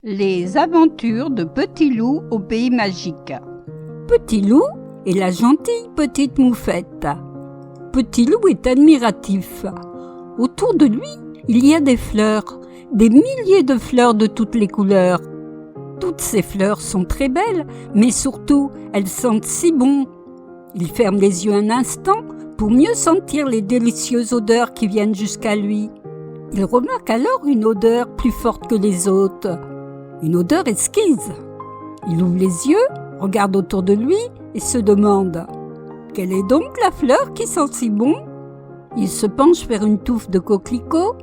Les aventures de Petit Loup au pays magique. Petit Loup est la gentille petite moufette. Petit Loup est admiratif. Autour de lui, il y a des fleurs, des milliers de fleurs de toutes les couleurs. Toutes ces fleurs sont très belles, mais surtout, elles sentent si bon. Il ferme les yeux un instant pour mieux sentir les délicieuses odeurs qui viennent jusqu'à lui. Il remarque alors une odeur plus forte que les autres. Une odeur exquise. Il ouvre les yeux, regarde autour de lui et se demande « Quelle est donc la fleur qui sent si bon ?» Il se penche vers une touffe de coquelicots,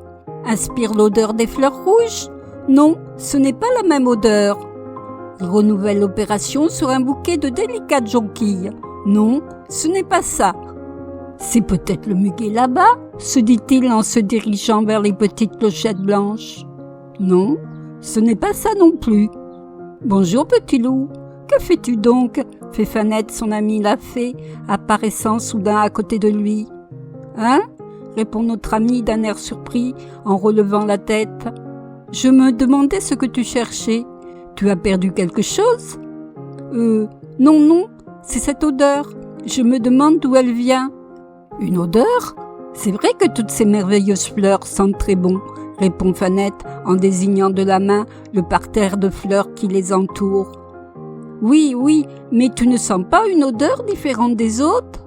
inspire l'odeur des fleurs rouges. Non, ce n'est pas la même odeur. Il renouvelle l'opération sur un bouquet de délicates jonquilles. Non, ce n'est pas ça. C'est peut-être le muguet là-bas, se dit-il en se dirigeant vers les petites clochettes blanches. Non, ce n'est pas ça non plus. Bonjour Petit Loup, que fais-tu donc fait Fanette, son amie la fée, apparaissant soudain à côté de lui. Hein répond notre ami d'un air surpris en relevant la tête. Je me demandais ce que tu cherchais. Tu as perdu quelque chose ? Non, c'est cette odeur. Je me demande d'où elle vient. Une odeur ? C'est vrai que toutes ces merveilleuses fleurs sentent très bon, répond Fanette en désignant de la main le parterre de fleurs qui les entoure. Oui, mais tu ne sens pas une odeur différente des autres ?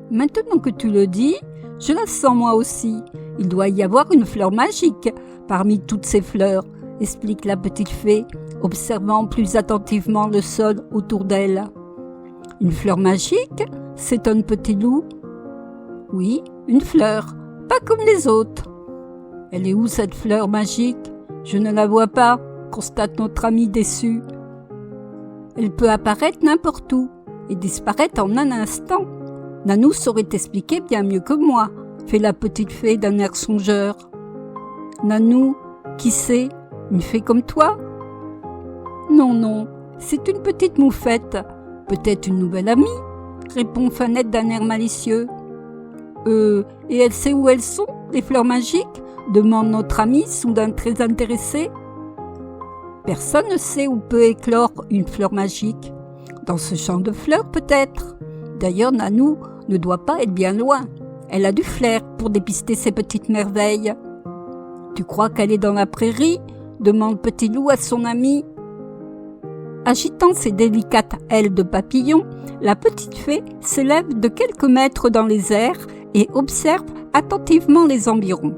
Maintenant que tu le dis, je la sens moi aussi. Il doit y avoir une fleur magique parmi toutes ces fleurs, explique la petite fée, observant plus attentivement le sol autour d'elle. Une fleur magique ? S'étonne Petit Loup. Oui, une fleur, pas comme les autres. Elle est où cette fleur magique ? Je ne la vois pas, constate notre ami déçu. Elle peut apparaître n'importe où et disparaître en un instant. Nanou saurait t'expliquer bien mieux que moi, fait la petite fée d'un air songeur. Nanou, qui sait, une fée comme toi ? Non, c'est une petite moufette, peut-être une nouvelle amie, répond Fanette d'un air malicieux. Et elle sait où elles sont, les fleurs magiques ? Demande notre ami, soudain très intéressé. Personne ne sait où peut éclore une fleur magique. Dans ce champ de fleurs, peut-être. D'ailleurs, Nanou ne doit pas être bien loin. Elle a du flair pour dépister ces petites merveilles. Tu crois qu'elle est dans la prairie ? Demande Petit Loup à son ami. Agitant ses délicates ailes de papillon, la petite fée s'élève de quelques mètres dans les airs et observe attentivement les environs.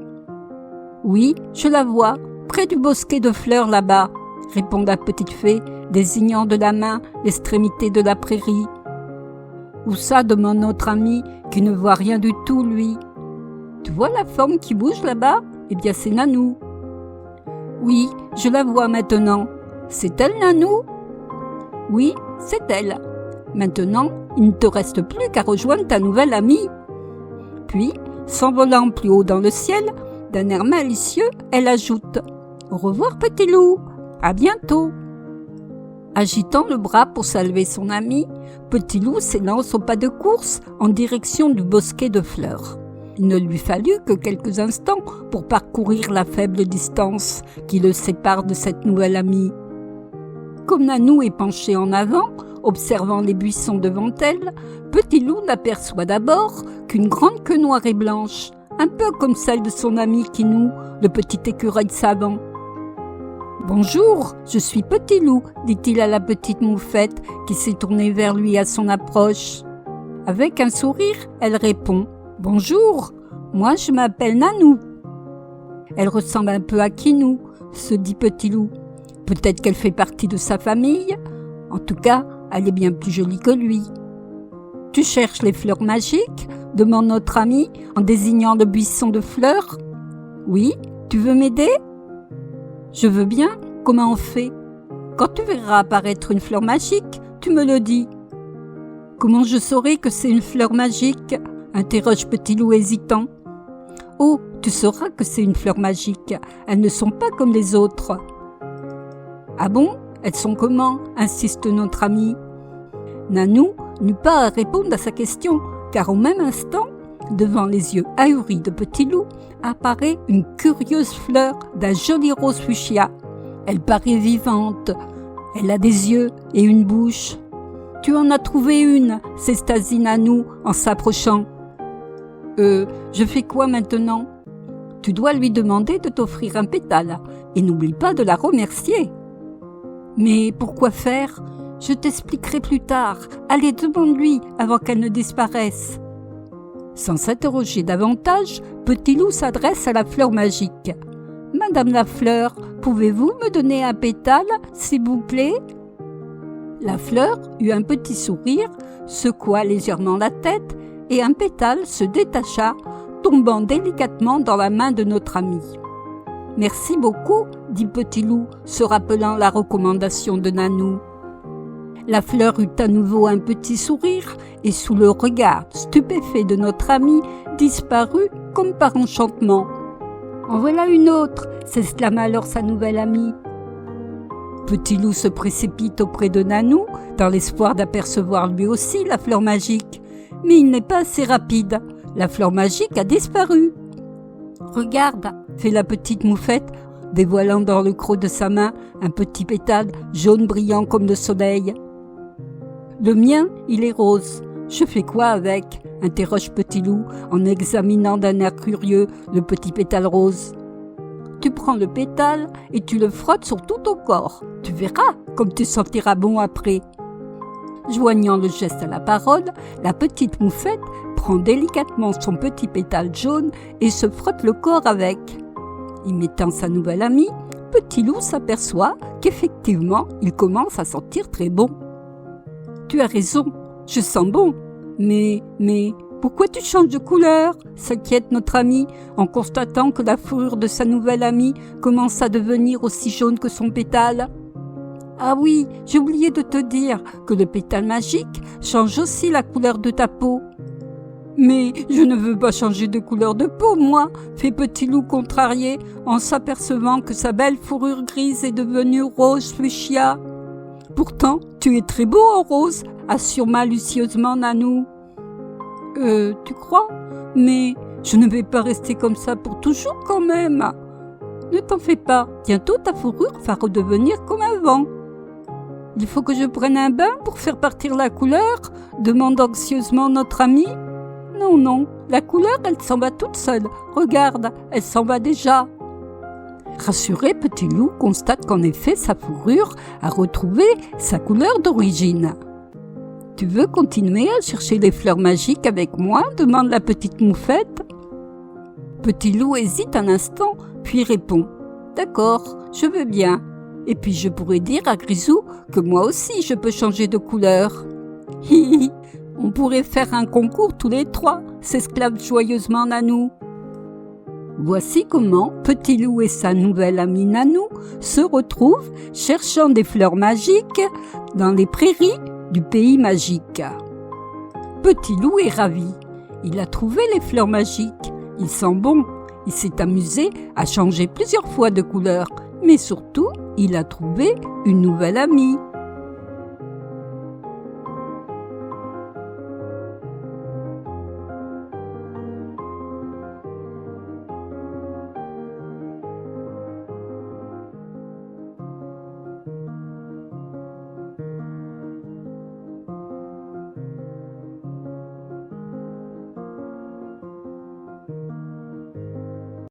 Oui, je la vois, près du bosquet de fleurs là-bas, répond la petite fée, désignant de la main l'extrémité de la prairie. Où ça ? Demande notre ami, qui ne voit rien du tout, lui. Tu vois la forme qui bouge là-bas ? Eh bien, c'est Nanou. Oui, je la vois maintenant. C'est elle, Nanou ? Oui, c'est elle. Maintenant, il ne te reste plus qu'à rejoindre ta nouvelle amie. Puis, s'envolant plus haut dans le ciel, d'un air malicieux, elle ajoute « Au revoir, Petit Loup, à bientôt !» Agitant le bras pour saluer son ami, Petit Loup s'élance au pas de course en direction du bosquet de fleurs. Il ne lui fallut que quelques instants pour parcourir la faible distance qui le sépare de cette nouvelle amie. Comme Nanou est penchée en avant, observant les buissons devant elle, Petit Loup n'aperçoit d'abord qu'une grande queue noire et blanche, un peu comme celle de son ami Kinou, le petit écureuil savant. « Bonjour, je suis Petit Loup », dit-il à la petite moufette qui s'est tournée vers lui à son approche. Avec un sourire, elle répond « Bonjour, moi je m'appelle Nanou ». Elle ressemble un peu à Kinou, se dit Petit Loup. Peut-être qu'elle fait partie de sa famille. En tout cas, elle est bien plus jolie que lui. « Tu cherches les fleurs magiques ?» demande notre ami en désignant le buisson de fleurs. « Oui, tu veux m'aider ?»« Je veux bien. Comment on fait ? Quand tu verras apparaître une fleur magique, tu me le dis. »« Comment je saurai que c'est une fleur magique ?» interroge Petit Loup hésitant. « Oh, tu sauras que c'est une fleur magique. Elles ne sont pas comme les autres. »« Ah bon ? Elles sont comment ?» insiste notre ami. Nanou n'eut pas à répondre à sa question, car au même instant, devant les yeux ahuris de Petit Loup, apparaît une curieuse fleur d'un joli rose fuchsia. Elle paraît vivante. Elle a des yeux et une bouche. Tu en as trouvé une, s'extasie Nanou en s'approchant. Je fais quoi maintenant? Tu dois lui demander de t'offrir un pétale et n'oublie pas de la remercier. Mais pourquoi faire? Je t'expliquerai plus tard. Allez, demande-lui avant qu'elle ne disparaisse. Sans s'interroger davantage, Petit Loup s'adresse à la fleur magique. Madame la fleur, pouvez-vous me donner un pétale, s'il vous plaît? La fleur eut un petit sourire, secoua légèrement la tête et un pétale se détacha, tombant délicatement dans la main de notre ami. « Merci beaucoup, dit Petit Loup, se rappelant la recommandation de Nanou. La fleur eut à nouveau un petit sourire et sous le regard stupéfait de notre ami, disparut comme par enchantement. « En voilà une autre !» s'exclama alors sa nouvelle amie. Petit Loup se précipite auprès de Nanou dans l'espoir d'apercevoir lui aussi la fleur magique. Mais il n'est pas assez rapide. La fleur magique a disparu. « Regarde !» fait la petite moufette, dévoilant dans le creux de sa main un petit pétale jaune brillant comme le soleil. « Le mien, il est rose. Je fais quoi avec ?» interroge Petit Loup en examinant d'un air curieux le petit pétale rose. « Tu prends le pétale et tu le frottes sur tout ton corps. Tu verras comme tu sentiras bon après. » Joignant le geste à la parole, la petite moufette prend délicatement son petit pétale jaune et se frotte le corps avec. Imitant sa nouvelle amie, Petit Loup s'aperçoit qu'effectivement, il commence à sentir très bon. « Tu as raison, je sens bon. Mais, pourquoi tu changes de couleur ?» s'inquiète notre ami en constatant que la fourrure de sa nouvelle amie commence à devenir aussi jaune que son pétale. « Ah oui, j'ai oublié de te dire que le pétale magique change aussi la couleur de ta peau. »« Mais je ne veux pas changer de couleur de peau, moi !» fait Petit Loup contrarié en s'apercevant que sa belle fourrure grise est devenue rose fuchsia. « Pourtant, tu es très beau en rose !» assure malicieusement Nanou. « Tu crois? Mais je ne vais pas rester comme ça pour toujours quand même. » « Ne t'en fais pas, bientôt ta fourrure va redevenir comme avant. »« Il faut que je prenne un bain pour faire partir la couleur ?» demande anxieusement notre amie. « Non, la couleur elle s'en va toute seule. Regarde, elle s'en va déjà. » Rassuré, Petit Loup constate qu'en effet sa fourrure a retrouvé sa couleur d'origine. « Tu veux continuer à chercher les fleurs magiques avec moi ?» demande la petite moufette. Petit Loup hésite un instant, puis répond « D'accord, je veux bien. Et puis je pourrais dire à Grisou que moi aussi je peux changer de couleur. »« Hi hi, on pourrait faire un concours tous les trois !» s'exclame joyeusement Nanou. Voici comment Petit Loup et sa nouvelle amie Nanou se retrouvent cherchant des fleurs magiques dans les prairies du pays magique. Petit Loup est ravi. Il a trouvé les fleurs magiques. Il sent bon. Il s'est amusé à changer plusieurs fois de couleur. Mais surtout, il a trouvé une nouvelle amie.